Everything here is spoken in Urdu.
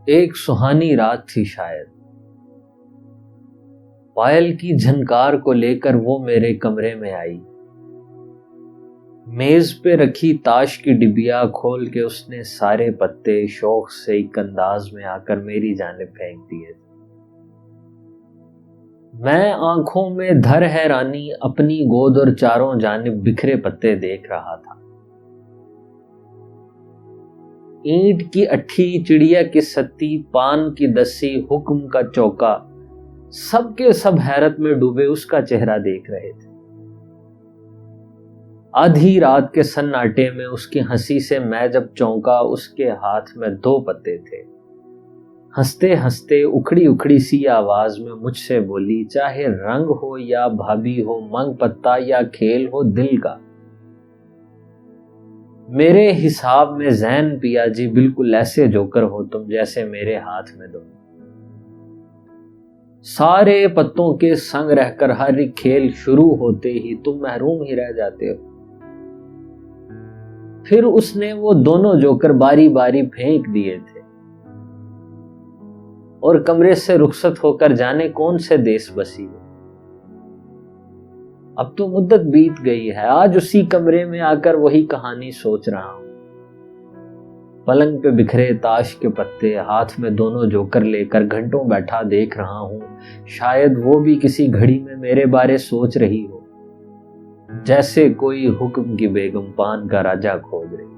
ایک سہانی رات تھی شاید، پائل کی جھنکار کو لے کر وہ میرے کمرے میں آئی۔ میز پہ رکھی تاش کی ڈبیا کھول کے اس نے سارے پتے شوق سے ایک انداز میں آ کر میری جانب پھینک دیے تھے۔ میں آنکھوں میں دھر حیرانی اپنی گود اور چاروں جانب بکھرے پتے دیکھ رہا تھا۔ اینٹ کی اٹھی، چڑیا کی ستی، پان کی دسی، حکم کا چوکا، سب کے سب حیرت میں ڈوبے اس کا چہرہ دیکھ رہے تھے۔ آدھی رات کے سناٹے میں اس کی ہنسی سے میں جب چونکا، اس کے ہاتھ میں 2 پتے تھے۔ ہنستے ہنستے اکھڑی اکھڑی سی آواز میں مجھ سے بولی، چاہے رنگ ہو یا بھابھی ہو، منگ پتا یا کھیل ہو دل کا۔ میرے حساب میں زین پیا جی بالکل ایسے جوکر ہو تم جیسے میرے ہاتھ میں دو۔ سارے پتوں کے سنگ رہ کر ہر ایک کھیل شروع ہوتے ہی تم محروم ہی رہ جاتے ہو۔ پھر اس نے وہ دونوں جوکر باری باری پھینک دیے تھے اور کمرے سے رخصت ہو کر جانے کون سے دیس بسی ہو۔ اب تو مدت بیت گئی ہے، آج اسی کمرے میں آ کر وہی کہانی سوچ رہا ہوں۔ پلنگ پہ بکھرے تاش کے پتے، ہاتھ میں دونوں جوکر لے کر گھنٹوں بیٹھا دیکھ رہا ہوں۔ شاید وہ بھی کسی گھڑی میں میرے بارے سوچ رہی ہو، جیسے کوئی حکم کی بیگم پان کا راجہ کھوج رہی۔